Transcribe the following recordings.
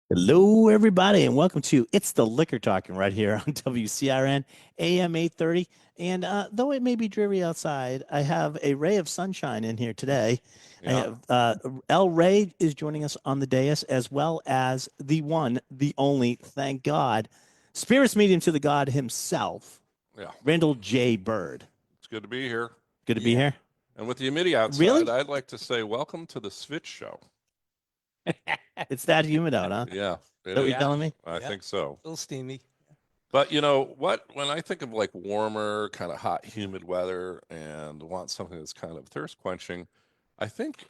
Hello, everybody, and welcome to It's the Liquor Talking right here on WCRN AM 830. And though it may be dreary outside, I have a ray of sunshine in here today. I Yeah, have El Ray is joining us on the dais, as well as the one, the only, thank God, spirits medium to the God himself, yeah. Randall J. Bird. It's good to be here. Good to be Yeah. here. And with the humidity outside, Really? I'd like to say welcome to the Switch Show. It's that humid out, huh? Yeah, Is it that what is. you're telling me? I Yeah. think so. A little steamy. But you know what? When I think of like warmer, kind of hot, humid weather and want something that's kind of thirst quenching, I think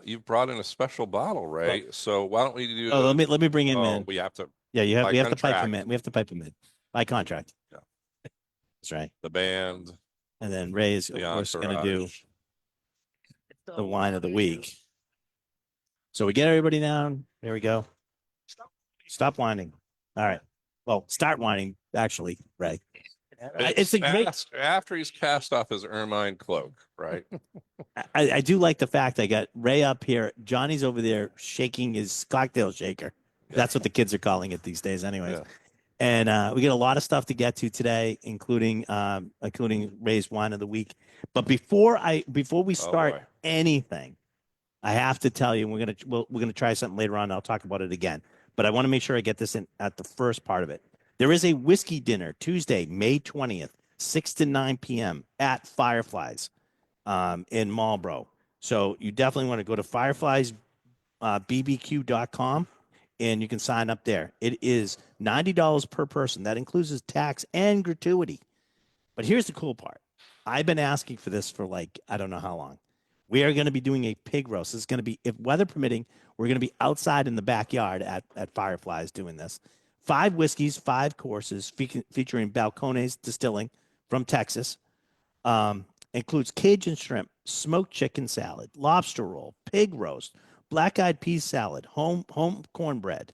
you've brought in a special bottle, Ray. So why don't we do? Oh, let me bring him Oh, in. we have to Yeah, by we have to pipe him contract. in. We have to pipe him in by contract. Yeah. That's right. The band, And then Ray is, of the course, going to do entourage. the wine of the week. So we get everybody down. There we go. Stop whining. All right. Well, start whining, actually, Ray. It's a great. After he's cast off his ermine cloak, right? I do like the fact I got Ray up here. Johnny's over there shaking his cocktail shaker. That's what the kids are calling it these days, anyways. Yeah. And we get a lot of stuff to get to today, including Ray's wine of the week. But before we start boy. anything, I have to tell you, we're gonna try something later on. I'll talk about it again, but I want to make sure I get this in at the first part of it. There is a whiskey dinner Tuesday, May 20th, 6 to 9 p.m. at Fireflies in Marlboro. So you definitely want to go to firefliesbbq.com and you can sign up there. It is $90 per person. That includes tax and gratuity. But here's the cool part. I've been asking for this for like, I don't know how long. We are going to be doing a pig roast. This is going to be, if weather permitting, we're going to be outside in the backyard at Fireflies doing this. 5 whiskeys, 5 courses featuring Balcones Distilling from Texas. Includes Cajun shrimp, smoked chicken salad, lobster roll, pig roast, black-eyed peas salad, homemade cornbread,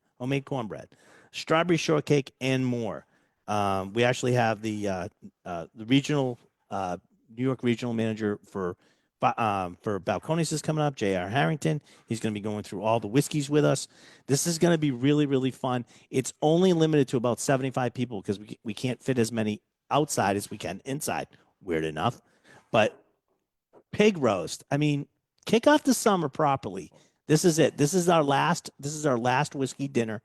strawberry shortcake, and more. We actually have the regional New York regional manager for Balcones is coming up, J.R. Harrington. He's going to be going through all the whiskeys with us. This is going to be really, really fun. It's only limited to about 75 people because we can't fit as many outside as we can inside. Weird enough. But pig roast, I mean, kick off the summer properly. This is it. This is our last whiskey dinner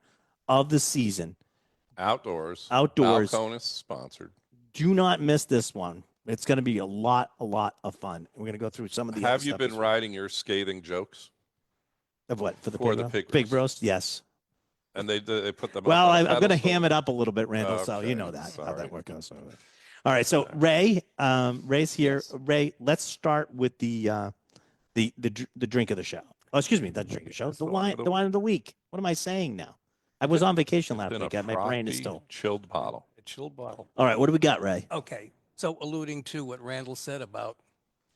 of the season. Outdoors. Outdoors. Balcones sponsored. Do not miss this one. It's going to be a lot of fun. We're going to go through some of the. Have you been writing your scathing jokes of what for the pig roast? Yes. And they put them. Well, up I'm going to ham it up a little bit, Randall. Okay, So you know that how sorry. that works out. All right. So Ray, Ray's here. Yes. Ray, let's start with the drink of the show. Oh, excuse me, the drink of the show. The wine of the week. What am I saying now? I was on vacation last In a week. My brain is frothy, still. chilled bottle. A chilled bottle. All right. What do we got, Ray? Okay. So alluding to what Randall said about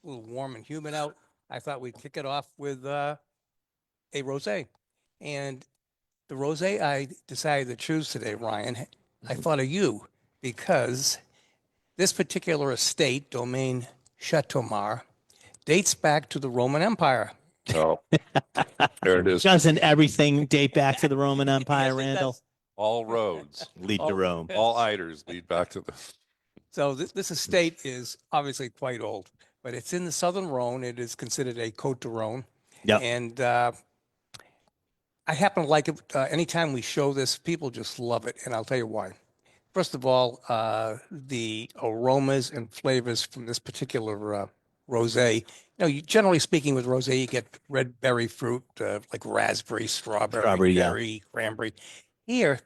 a little warm and humid out, I thought we'd kick it off with a rosé. And the rosé I decided to choose today, Ryan, I thought of you because this particular estate, Domaine Chateaumar, dates back to the Roman Empire. Oh, there it is. Doesn't everything date back to the Roman Empire, Yes, it Randall? does. All roads, Lead to Rome. all eiders lead back to the. So this estate is obviously quite old, but it's in the Southern Rhone. It is considered a Côte de Rhone. Yep. And I happen to like it. Anytime we show this, people just love it. And I'll tell you why. First of all, the aromas and flavors from this particular rosé. Generally speaking with rosé, you get red berry fruit, like raspberry, strawberry, yeah. berry, cranberry. Here,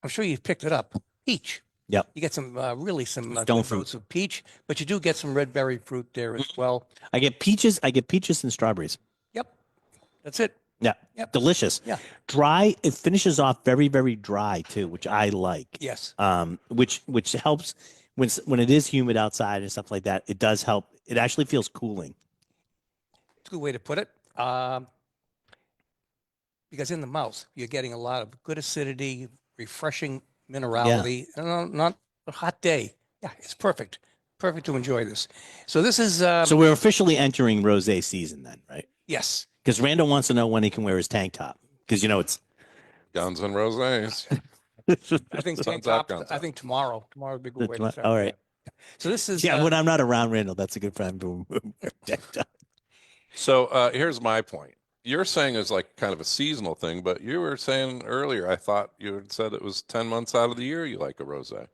I'm sure you've picked it up, peach. Yep. You get some some Stone good fruit. notes of peach, but you do get some red berry fruit there as well. I get peaches and strawberries. Yep, that's it. Yeah. Yep. Delicious. Yeah. Dry. It finishes off very, very dry too, which I like. Yes. Which helps when it is humid outside and stuff like that. It does help. It actually feels cooling. It's a good way to put it. Because in the mouth, you're getting a lot of good acidity, refreshing minerality. Not a hot day. Yeah, it's perfect. Perfect to enjoy this. So this is So we're officially entering rosé season then, right? yes. Because Randall wants to know when he can wear his tank top. Because it's Guns and rosés. I think tank Sun's out, tops. guns I out. think tomorrow. Tomorrow's a big way to Tomorrow- start. all the right. year. So this is Yeah, when I'm not around Randall, that's a good friend. Boom, boom. So here's my point. You're saying it's like kind of a seasonal thing, but you were saying earlier, I thought you had said it was 10 months out of the year you like a rosé.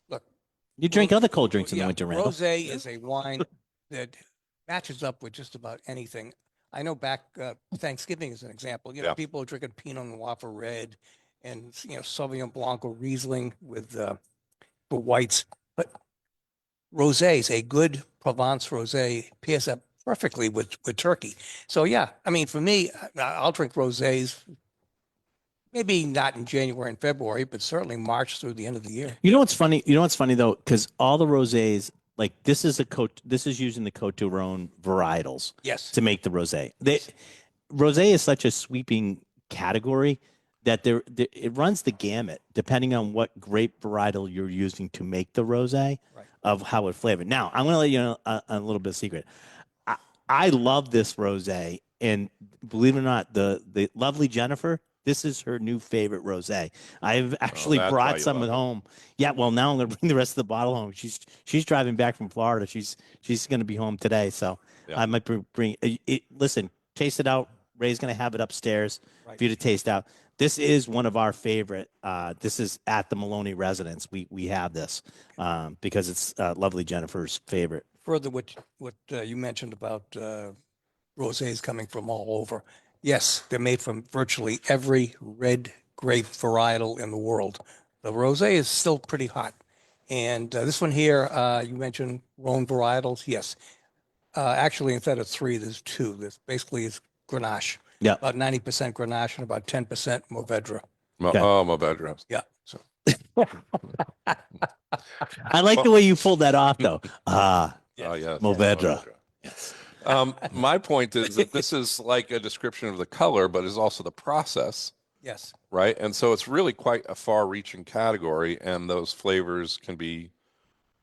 look. You drink other cold drinks in the Yeah, winter, Randall. Rosé is a wine that matches up with just about anything. I know back Thanksgiving is an example. You know, Yeah. people are drinking Pinot Noir for red, and Sauvignon Blanc or Riesling with for whites. But rosés, a good Provence rosé, pairs up perfectly with turkey. So yeah, I mean, for me, I'll drink rosés. Maybe not in January and February, but certainly March through the end of the year. You know what's funny? You know what's funny though, because all the rosés, like this is using the Cote de Rhone varietals Yes. to make the rosé. Rosé is such a sweeping category that it runs the gamut depending on what grape varietal you're using to make the rosé Right. of how it flavored. Now, I'm going to let you know a little bit of secret. I love this rosé, and believe it or not, the lovely Jennifer, this is her new favorite rosé. I've actually that's why brought you some love at it. home. Yeah, well, now I'm going to bring the rest of the bottle home. She's driving back from Florida. She's going to be home today, so Yeah. I might bring it. Listen, taste it out. Ray's going to have it upstairs Right. for you to taste out. This is one of our favorite. This is at the Maloney residence. We have this because it's lovely Jennifer's favorite. Further, what you mentioned about rosés coming from all over. Yes, they're made from virtually every red grape varietal in the world. The rosé is still pretty hot. And this one here, you mentioned Rhone varietals. Yes. Actually, instead of three, there's two. This basically is Grenache. Yeah. About 90% Grenache and about 10% Mourvedre. Okay. Oh, my bedroom. Yeah. So, I like the way you pulled that off, though. oh, yes. Mourvedre. My point is that this is like a description of the color, but is also the process, Yes. right? And so it's really quite a far-reaching category, and those flavors can be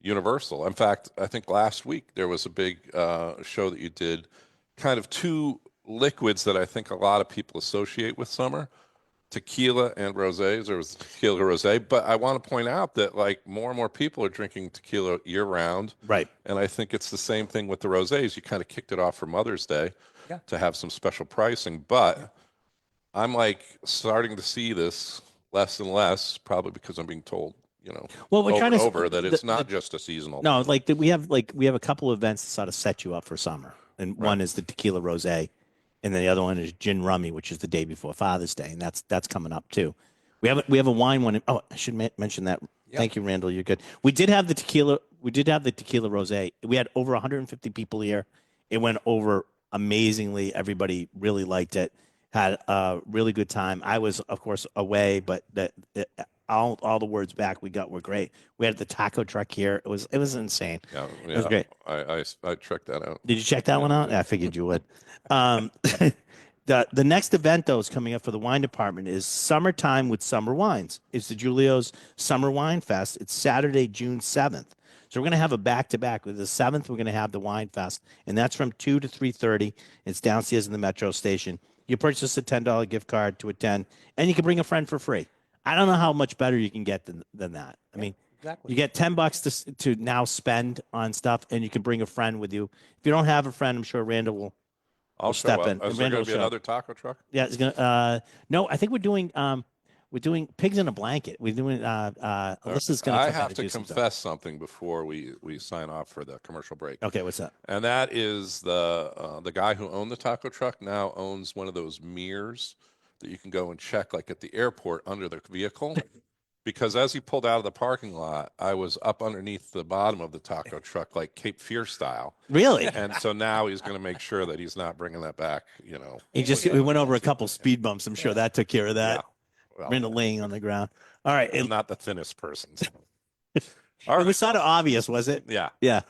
universal. In fact, I think last week there was a big show that you did, kind of two liquids that I think a lot of people associate with summer, tequila and rosés. There was tequila rosé, but I want to point out that like more and more people are drinking tequila year round. Right. And I think it's the same thing with the rosés. You kind of kicked it off for Mother's Day Yeah. to have some special pricing, but I'm like starting to see this less and less, probably because I'm being told, Well, we're over trying and to over that it's not just a seasonal. No, we have a couple of events that sort of set you up for summer, and one is the tequila rosé, and then the other one is gin rummy, which is the day before Father's Day, and that's coming up too. We have a wine one. Oh, I should mention that. Yep. Thank you, Randall. You're good. We did have the tequila rosé. We had over 150 people here. It went over amazingly. Everybody really liked it. Had a really good time. I was, of course, away, but all the words back we got were great. We had the taco truck here. It was insane. Yeah, It was great. I checked that out. Did you check that one out? Yeah, I figured you would. The next event though is coming up for the wine department is Summertime with Summer Wines. It's the Julio's Summer Wine Fest. It's Saturday, June 7th. So we're going to have a back-to-back. With the 7th, we're going to have the Wine Fest, and that's from 2 to 3:30. It's downstairs in the Metro Station. You purchase a $10 gift card to attend, and you can bring a friend for free. I don't know how much better you can get than that. I mean, Exactly. you get $10 to now spend on stuff, and you can bring a friend with you. If you don't have a friend, I'm sure Randall will. I'll We'll show step up. in. Is there Randall going will to be show up. another taco truck? Yeah, it's gonna. No, I think we're doing pigs in a blanket. We're doing. Alyssa's gonna. I come by have to do some stuff. confess something before we sign off for the commercial break. Okay, what's that? And that is the guy who owned the taco truck now owns one of those mirrors that you can go and check like at the airport under the vehicle. Because as he pulled out of the parking lot, I was up underneath the bottom of the taco truck, like Cape Fear style. Really? And so now he's going to make sure that he's not bringing that back, We went over a couple speed bumps. I'm sure that took care of that. Yeah. Well, Randall laying on the ground. All right. I'm not the thinnest person. So. All It was sort of obvious, was it? Yeah. Yeah.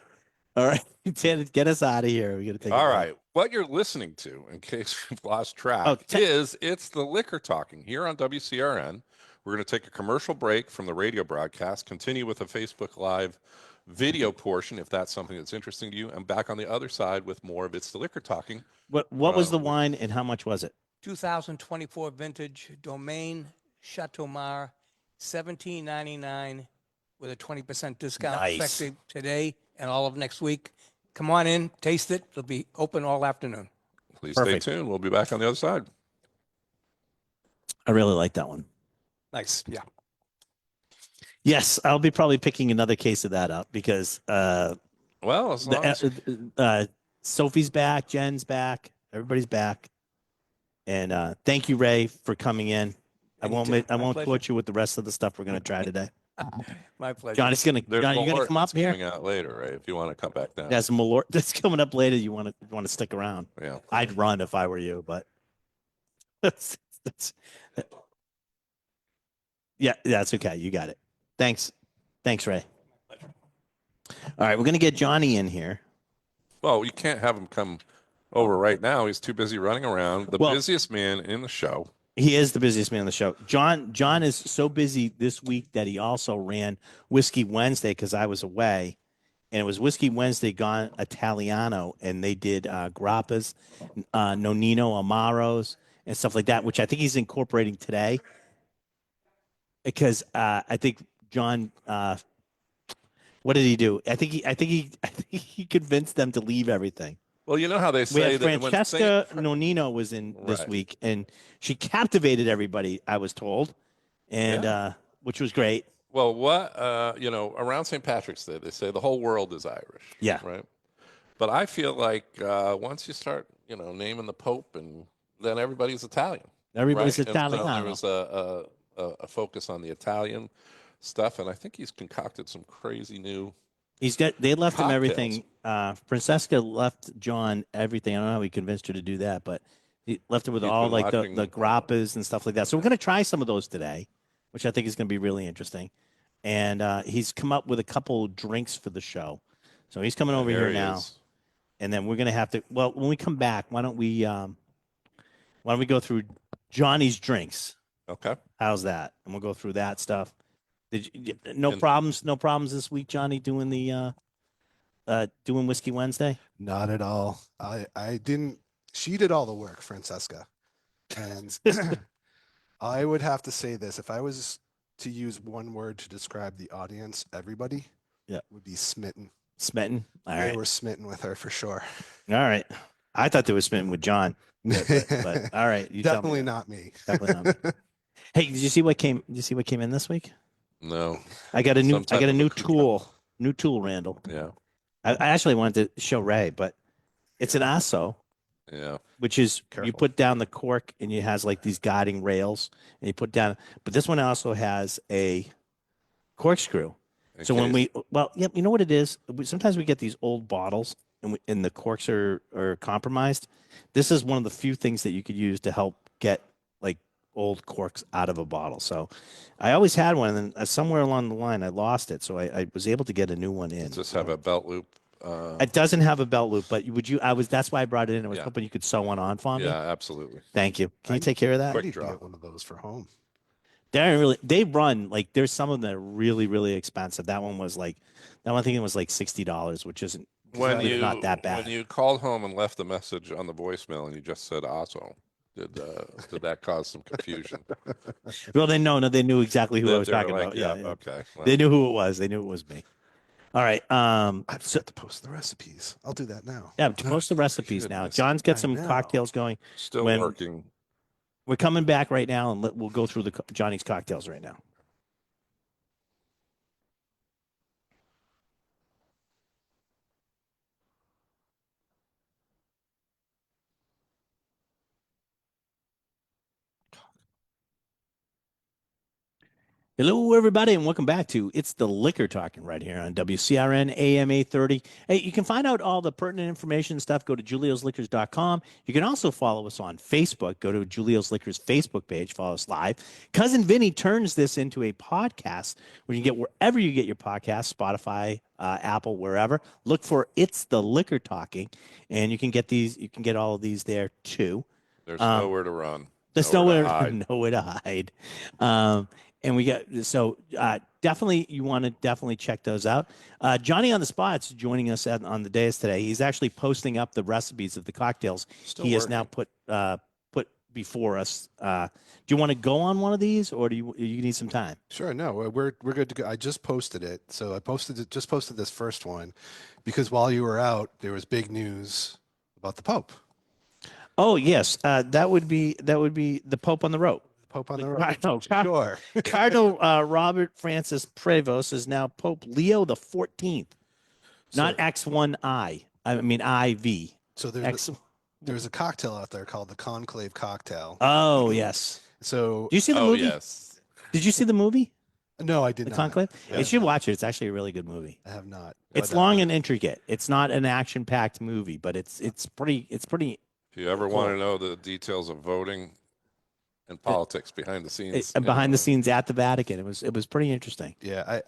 All right. Get us out of here. We got to take. All right. What you're listening to, in case we've lost track, it's the Liquor Talking here on WCRN. We're going to take a commercial break from the radio broadcast, continue with a Facebook Live video portion, if that's something that's interesting to you, and back on the other side with more of It's the Liquor Talking. What was the wine and how much was it? 2024 vintage Domaine Chateau Mar, $17.99 with a 20% discount Nice. effective today and all of next week. Come on in, taste it. It'll be open all afternoon. Please Perfect. stay tuned. We'll be back on the other side. I really like that one. Nice. Yeah. Yes, I'll be probably picking another case of that up because Well, as long as Sophie's back, Jen's back, everybody's back, and thank you, Ray, for coming in. I won't Anytime. I My won't pleasure. torture you with the rest of the stuff we're going to try today. My pleasure. Johnny's going to there's Johnny, you going more to come up that's here? coming out later, right? If you want to come back down. There's some more that's coming up later. You want to stick around? Yeah. I'd run if I were you, but that's yeah, that's okay. You got it. Thanks, Ray. All right, we're going to get Johnny in here. Well, you can't have him come over right now. He's too busy running around. The Well- busiest man in the show. He is the busiest man on the show. John is so busy this week that he also ran Whiskey Wednesday because I was away, and it was Whiskey Wednesday gone Italiano, and they did grappas, Nonino Amaros, and stuff like that, which I think he's incorporating today. Because I think John, what did he do? I think he convinced them to leave everything. Well, you know how they We say had that when Francesca Nonino was in this Right. week, and she captivated everybody, I was told, and which was great. well, what around St. Patrick's Day, they say the whole world is Irish. Yeah. Right. But I feel like once you start, naming the Pope, and then everybody's Italian. Everybody's right? And so there Italiano. was a focus on the Italian stuff, and I think he's concocted some crazy new. They left him Cocktails. everything. Francesca left John everything. I don't know how he convinced her to do that, but he left her with He's all been like watching- the grappas and stuff like that. So we're going to try some of those today, which I think is going to be really interesting. And he's come up with a couple drinks for the show. So he's coming over There here he now. is. And then we're going to have to, well, when we come back, why don't we go through Johnny's drinks? Okay. How's that? And we'll go through that stuff. No And- problems this week, Johnny, doing the doing Whiskey Wednesday? Not at all. I didn't. She did all the work, Francesca. And I would have to say this: if I was to use one word to describe the audience, everybody, Yeah. would be smitten. Smitten? All They right. were smitten with her for sure. All right. I thought they were smitten with John. But all right. You tell me. Definitely not me. Definitely not me. Hey, did you see what came in this week? No. I got a Some type of a new control. tool, Randall. Yeah. I actually wanted to show Ray, but it's an ASO, Yeah. which is you Careful. put down the cork and it has like these guiding rails and you put down, but this one also has a corkscrew. In So when case- you know what it is? Sometimes we get these old bottles and the corks are compromised. This is one of the few things that you could use to help get like old corks out of a bottle. So I always had one, and then somewhere along the line I lost it. So I was able to get a new one in. Does this have a belt loop? It doesn't have a belt loop, but that's why I brought it in. I was Yeah. hoping you could sew one on for me. Yeah, absolutely. Thank you. Can you I- take care of that? I Quick need to draw. get one of those for home. They run like there's some of them that are really, really expensive. That one I think it was like $60, which isn't When it's you not that bad. when you called home and left a message on the voicemail and you just said "also," did that cause some confusion? Well, they knew exactly who I was They were talking like, about. Yeah, Okay. Well, they knew who it was. They knew it was me. All right. I So forgot to post the recipes. I'll do that now. yeah, post the recipes now. Goodness, John's got I some know. cocktails going. still when- working. We're coming back right now, and we'll go through Johnny's cocktails right now. Hello, everybody, and welcome back to It's the Liquor Talking right here on WCRN AM 830. Hey, you can find out all the pertinent information and stuff. Go to juliosliquors.com. You can also follow us on Facebook. Go to Julio's Liquors Facebook page. Follow us live. Cousin Vinny turns this into a podcast where you can get wherever you get your podcast, Spotify, Apple, wherever. Look for It's the Liquor Talking, and you can get these. You can get all of these there too. There's um, nowhere to run. There's Nowhere nowhere, to hide. nowhere to hide. And we got definitely you want to definitely check those out. Johnny on the Spot's joining us on the dais today. He's actually posting up the recipes of the cocktails. Still He has working. now put before us. Do you want to go on one of these, or do you need some time? Sure, no, we're good to go. I just posted it. So I just posted this first one because while you were out, there was big news about the Pope. Oh yes, that would be the Pope on the rope. Pope on the The road. Cardinal, Sure. Cardinal Robert Francis Prevost is now Pope Leo the 14th, not So- X1I. I mean IV. So there's a cocktail out there called the Conclave cocktail. Oh yes. So Do you see the Oh movie? yes. Did you see the movie, no, I did The not. Conclave? I You should have watch it. It's actually a really good movie. I have not. It's But, long and intricate. It's not an action-packed movie, but it's pretty. If you ever Cool. want to know the details of voting and politics behind the scenes, Behind the scenes at the Vatican. It was pretty interesting. Yeah,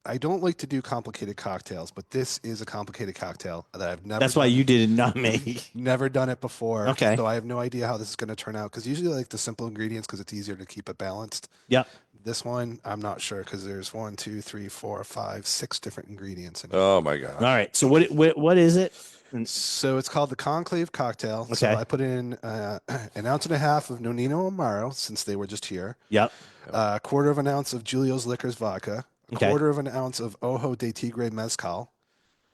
I don't like to do complicated cocktails, but this is a complicated cocktail that I've never. That's why done- you did it, not me. Never done it before. Okay. So I have no idea how this is going to turn out because usually I like the simple ingredients because it's easier to keep it balanced. Yep. This one, I'm not sure because there's 1, 2, 3, 4, 5, 6 different ingredients in it. Oh my God. All right. So what is it? So it's called the Conclave cocktail. So Okay. I put in an ounce and a half of Nonino Amaro since they were just here. Yep. A quarter of an ounce of Julio's Liquors vodka. A Okay. quarter of an ounce of Ojo de Tigre mezcal.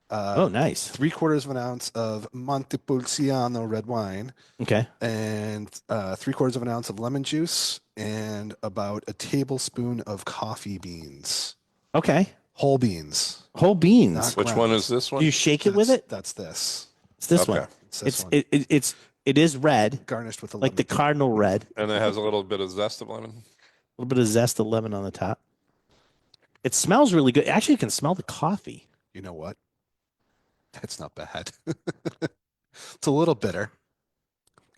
Oh, nice. 3/4 of an ounce of Montepulciano red wine. Okay. And 3/4 of an ounce of lemon juice and about a tablespoon of coffee beans, Okay. whole beans. Whole beans. Not Which one is this Do one? you shake it with it? That's this. It's this Okay. one. It's this one. It is red, Garnished with a like the lemon. cardinal red. And it has a little bit of zest of lemon. A little bit of zest of lemon on the top. It smells really good. Actually, you can smell the coffee. You know what? That's not bad. It's a little bitter.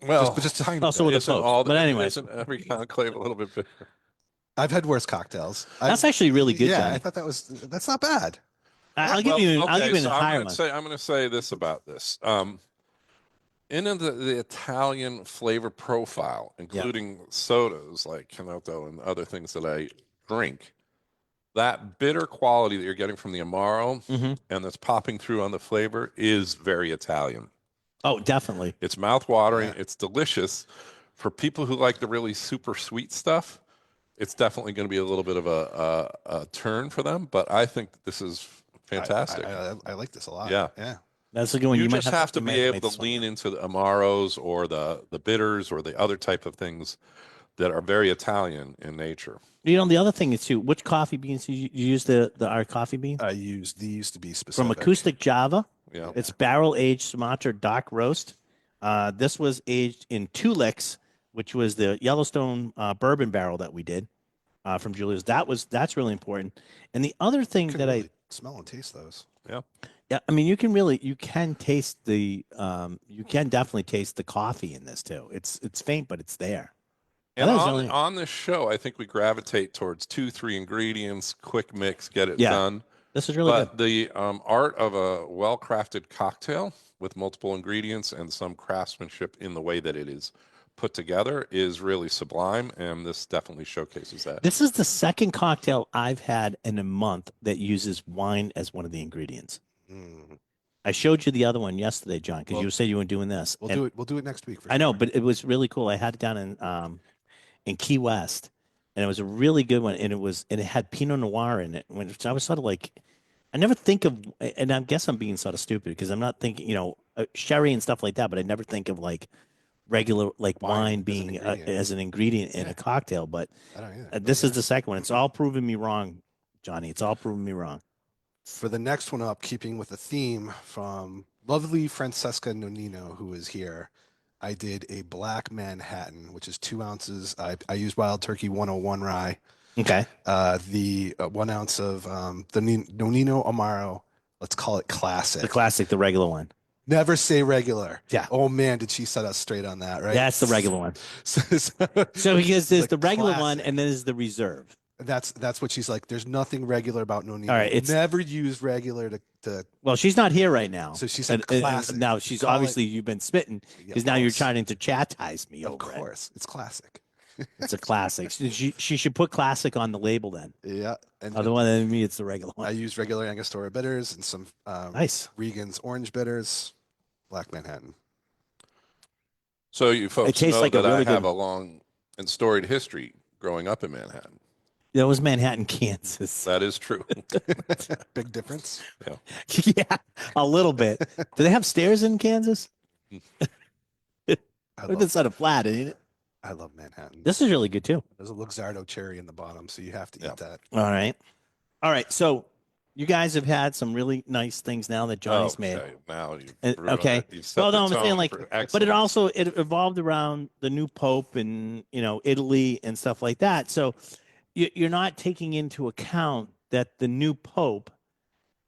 Well, Just tiny Also bit. with the isn't Pope. all the, But anyway. isn't every conclave a little bit bitter? I've had worse cocktails. That's actually really good, Yeah, Johnny. I thought that's not bad. I'll give you Well, I'll okay, give you so a higher I'm one. going to say this about this. In the Italian flavor profile, including sodas like Canotto and other things that I drink, that bitter quality that you're getting from the Amaro Mhm. and that's popping through on the flavor is very Italian. Oh, definitely. It's mouth-watering. Yeah. It's delicious. For people who like the really super sweet stuff, it's definitely going to be a little bit of a turn for them. But I think this is fantastic. I like this a lot. Yeah. Yeah. That's a good one. you might just have to be make able this to one. lean into the Amaros or the bitters or the other type of things that are very Italian in nature. You know, the other thing is too, which coffee beans you use our coffee bean? I use these to be specific. From Acoustic Java. Yeah. It's barrel aged Sumatra dark roast. This was aged in 2 licks, which was the Yellowstone bourbon barrel that we did from Julia's. That's really important. And the other thing You can that really smell and taste those. yeah, I mean, you can taste you can definitely taste the coffee in this too. It's faint, but it's there. And That is on, really- on this show, I think we gravitate towards 2-3 ingredients, quick mix, get it Yeah. done. This is really But good. the art of a well-crafted cocktail with multiple ingredients and some craftsmanship in the way that it is put together is really sublime, and this definitely showcases that. This is the second cocktail I've had in a month that uses wine as one of the ingredients. Mm. I showed you the other one yesterday, John, because Well, you said you were doing this. We'll And do it. We'll do it next week. For I know, sure. but it was really cool. I had it down in Key West, and it was a really good one. And it had Pinot Noir in it, which I was sort of like, I never think of, and I guess I'm being sort of stupid because I'm not thinking, sherry and stuff like that, but I never think of like regular like Wine wine as an being ingredient. as an ingredient in Yeah. a cocktail. But I don't either. this is the second one. It's all proving me wrong, Johnny. It's all proving me wrong. For the next one up, keeping with the theme from lovely Francesca Nonino, who is here, I did a Black Manhattan, which is 2 ounces. I used Wild Turkey 101 rye. Okay. The 1 ounce of the Nonino Amaro. Let's call it The classic. classic, the regular one. Never say regular. Yeah. Oh man, did she set us straight on that, right? That's the regular one. So So because there's the regular one classic. and then there's the reserve. That's what she's like. There's nothing regular about Nonino. All right, it's- never use regular to Well, she's not here right now. So she said And classic. now she's Call it- obviously you've been spitting Yeah, because of now you're course. trying to chastise me Of over it. course, it's classic. It's a classic. She should put classic on the label then. Yeah, and Otherwise, than me, it's the regular I one. use regular Angostura bitters and some Nice. Regan's orange bitters, Black Manhattan. So you folks tastes know like a that I really have good- a long and storied history growing up in Manhattan. That was Manhattan, Kansas. That is true. Big difference. Yeah, a little bit. Do they have stairs in Kansas? I Or love, this on a flat, ain't it? I love Manhattan. This is really good too. There's a Luxardo cherry in the bottom, so you have to Yeah. eat that. All right. All right. So you guys have had some really nice things now that Johnny's made. Okay, now you've And- ruined okay. it. You've set Well, the no, I'm saying tone like, for but it excellence. also it evolved around the new pope and Italy and stuff like that. So you're not taking into account that the new pope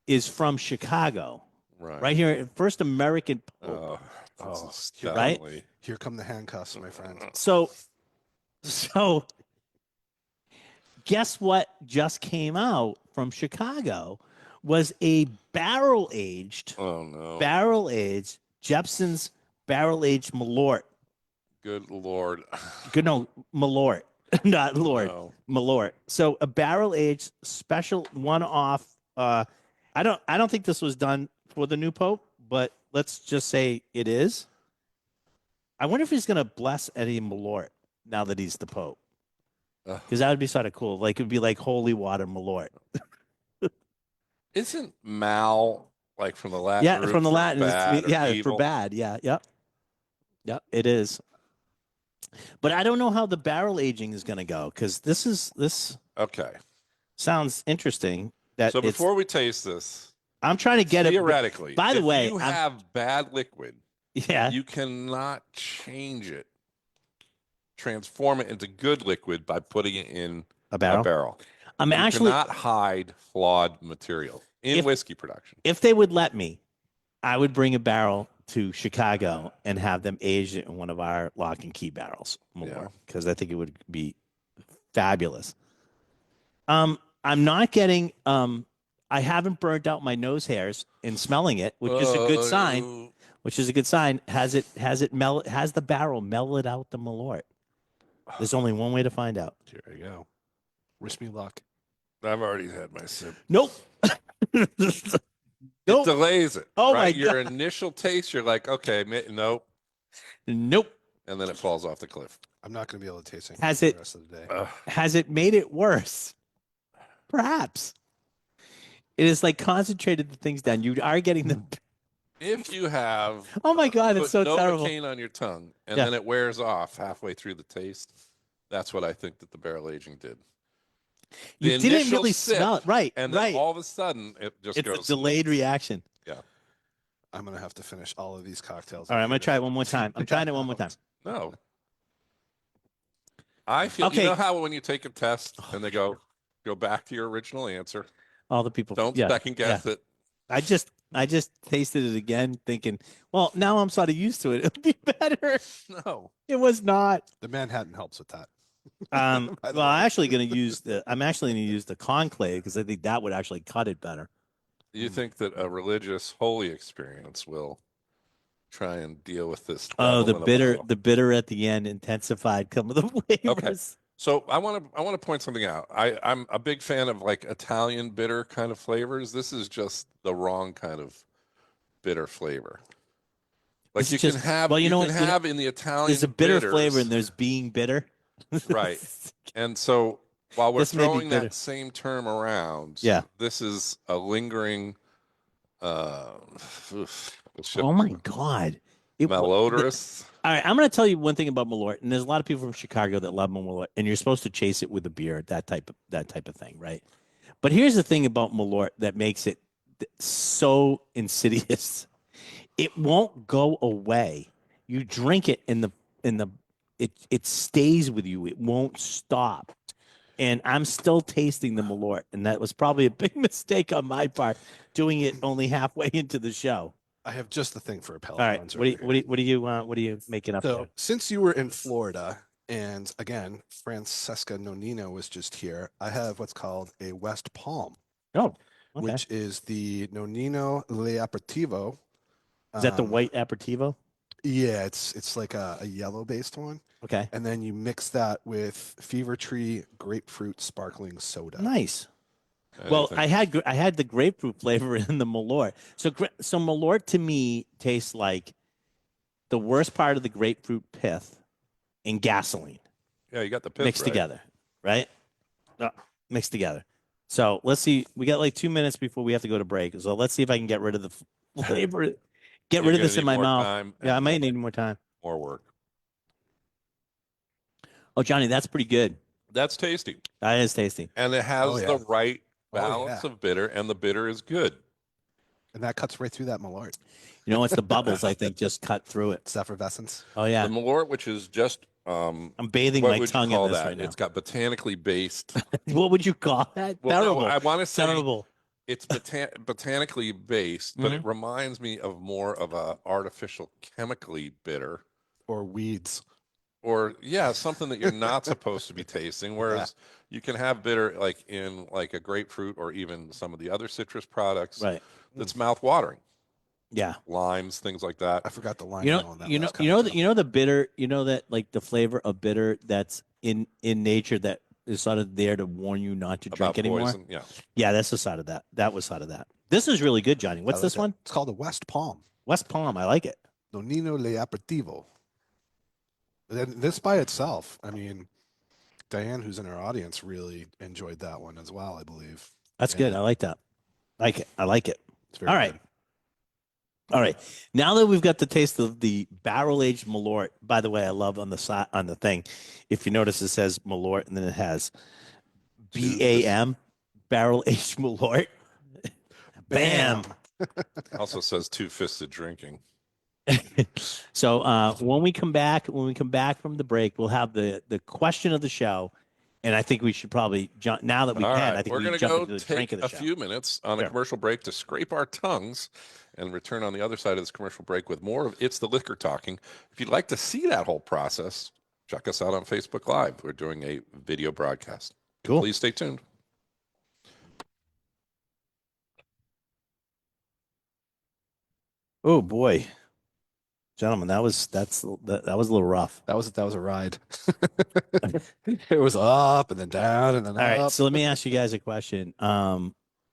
is from Chicago, right here, first American pope. Oh, this is Right? definitely- Here come the handcuffs, my friend. So guess what just came out from Chicago was a barrel aged Oh no! Jepson's barrel aged Malort. Good Lord! Good, no, Malort, not Lord, No. Malort. So a barrel aged special one off. I don't think this was done for the new pope, but let's just say it is. I wonder if he's going to bless Eddie Malort now that he's the pope, Ugh. because that would be sort of cool. Like it'd be like holy water Malort. Isn't Mal like from the Latin? Yeah, root from the for Latin. bad or Yeah, for evil? bad. Yeah, yep. Yep, it is. But I don't know how the barrel aging is going to go because this Okay. sounds interesting. That So it's, before we taste this, I'm trying to get it. theoretically, by the if way, you I'm- have bad liquid, Yeah, you cannot change it, transform it into good liquid by putting it in a a barrel. barrel. I'm You actually, cannot hide flawed material in If- whiskey production. if they would let me, I would bring a barrel to Chicago and have them aged in one of our lock and key barrels Yeah. because I think it would be fabulous. I'm not getting. I haven't burnt out my nose hairs in smelling it, which is a good sign. Which is a good sign. Has the barrel mellowed out the Malort? There's only one way to find out. Here I go. Wish me luck. I've already had my sip. Nope. It Nope. delays it. Oh, right? my Your initial taste, you're like, okay, nope, Nope. and then it falls off the cliff. I'm not going to be able to taste it Has for it- the rest of the day. Has it made it worse? Perhaps. It is like concentrated the things down. You are getting them. If you have Oh my God, put it's so terrible. Novocaine on your tongue and Yeah. then it wears off halfway through the taste, that's what I think that the barrel aging did. The You didn't initial really sip, smell it. Right. And then right. all of a sudden, it just It's goes. a delayed reaction. I'm going to have to finish all of these cocktails. All right, I'm going to before try it this one more time. I'm trying it one more time. No. I feel, Okay. you know how when you take a test and they go back to your original answer, All the people. don't yeah. second guess it. I just tasted it again, thinking, well, now I'm sort of used to it. It'll be better. No. It was not. The Manhattan helps with that. By the Well, way. I'm actually going to use the conclave because I think that would actually cut it better. You think that a religious holy experience will try and deal with this? Oh, devil in a bottle? the bitter at the end intensified come of the flavors. So I want to point something out. I'm a big fan of like Italian bitter kind of flavors. This is just the wrong kind of bitter flavor. Like This you is can just- have, well, you know can what, have in the Italian. There's a bitter bitters, flavor and there's being bitter. Right. And so while we're This may be throwing bitter. that same term around, Yeah. this is a lingering. It's Oh my God. malodorous. All right, I'm going to tell you one thing about Malort, and there's a lot of people from Chicago that love Malort, and you're supposed to chase it with a beer, that type of thing, right? But here's the thing about Malort that makes it so insidious: it won't go away. You drink it it stays with you. It won't stop. And I'm still tasting the Malort, and that was probably a big mistake on my part, doing it only halfway into the show. I have just the thing for a All palate right, cleanser. what over here. are you making up So there? since you were in Florida, and again, Francesca Nonino was just here, I have what's called a West Palm, Oh, okay. which is the Nonino L'Aperitivo. Is that the Um, white aperitivo? Yeah, it's like a yellow based one. Okay, And then you mix that with Fever Tree grapefruit sparkling soda. nice. Well, Anything. I had the grapefruit flavor in the Malort. So Malort to me tastes like the worst part of the grapefruit pith and gasoline Yeah, you got the pith mixed right. together, right? Mixed together. So let's see. We got like 2 minutes before we have to go to break. So let's see if I can get rid of the flavor. Get You're rid of gonna this in need my more mouth. time Yeah, I and might need more time. more work. Oh, Johnny, that's pretty good. That's tasty, That is tasty. and it has Oh, yeah. the right Oh, yeah. balance of bitter, and the bitter is good. And that cuts right through that Malort. You know, it's the bubbles, I think, just cut through it. It's effervescence. Oh, yeah. The Malort, which is just I'm bathing what my would tongue you call in this that? right now. It's got botanically based. What would you call that? Well, no, Terrible. I want to say Terrible. it's botanically based, but it Mm-hmm. reminds me of more of a artificial chemically bitter, Or weeds. or yeah, something that you're not supposed to be tasting. Whereas you can have bitter like in like a grapefruit or even some of the other citrus products. Right. That's mouth watering. Yeah. Limes, things like that. I forgot the line. You know, on that you know, last you know, comment, you know the bitter. You know that like the flavor of bitter that's in nature that is sort of there to warn you not to drink About anymore. poison. Yeah. Yeah, that's the side of that. That was side of that. This is really good, Johnny. I What's like this that. one? It's called a West Palm. West Palm. I like it. Nonino le aperitivo. And this by itself, I mean, Diane, who's in our audience, really enjoyed that one as well, I believe. That's good. Yeah. I like that. Like it. I like it. It's very All right. good. All right. Now that we've got the taste of the barrel aged Malort, by the way, I love on the side on the thing. If you notice, it says Malort and then it has BAM, barrel aged Malort. Bam. Also says two-fisted drinking. So when we come back from the break, we'll have the question of the show, and I think we should probably jump now that we All can. right, I think we're we going can to jump go into the drink take of the a show. few minutes on Sure. a commercial break to scrape our tongues and return on the other side of this commercial break with more of It's the Liquor Talking. If you'd like to see that whole process, check us out on Facebook Live. We're doing a video broadcast. Cool. Please stay tuned. Oh boy, gentlemen, that was a little rough. That was a ride. It was up and then down and then All right, up. so let me ask you guys a question.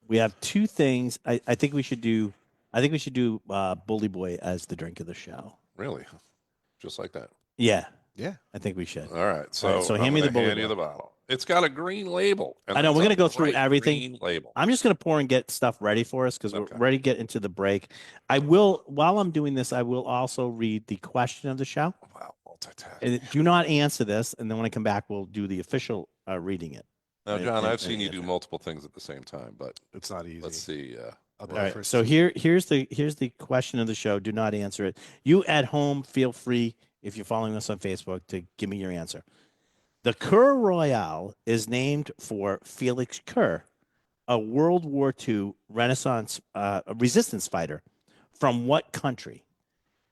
We have two things. I think we should do. I think we should do Bully Boy as the drink of the show. Really? Just like that. Yeah, Yeah. I think we should. All right. So, so I'm hand me the gonna bullet hand you bill. the bottle. It's got a green label. and I know, that's we're a gonna go through bright everything. green label. I'm just gonna pour and get stuff ready for us because Okay. we're ready to get into the break. I will, while I'm doing this, I will also read the question of the show. Wow, multitasking. And do not answer this, and then when I come back, we'll do the official reading it. Now, and- John, and- I've seen and- you do multiple things at the same time, but It's not easy. let's see. I'll be All the right. first So to- here's the question of the show. Do not answer it. You at home, feel free if you're following us on Facebook to give me your answer. The Kerr Royale is named for Felix Kerr, a World War II Renaissance resistance fighter. From what country?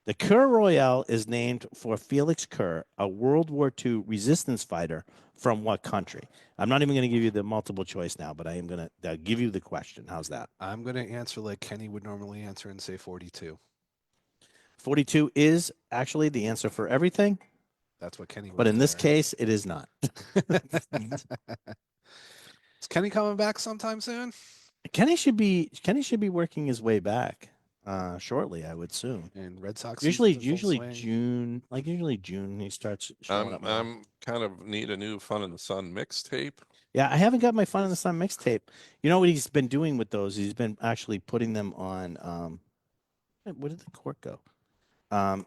The Kerr Royale is named for Felix Kerr, a World War II resistance fighter. From what country? I'm not even going to give you the multiple choice now, but I am going to give you the question. How's that? I'm going to answer like Kenny would normally answer and say 42. 42 is actually the answer for everything, That's what Kenny would but in this declare. case, it is not. Is Kenny coming back sometime soon? Kenny should be working his way back shortly, I would assume. And Red Sox Usually season's in full swing. June he starts showing up. more. I'm kind of need a new Fun in the Sun mixtape. Yeah, I haven't got my Fun in the Sun mixtape. You know what he's been doing with those? He's been actually putting them on. Where did the cork go?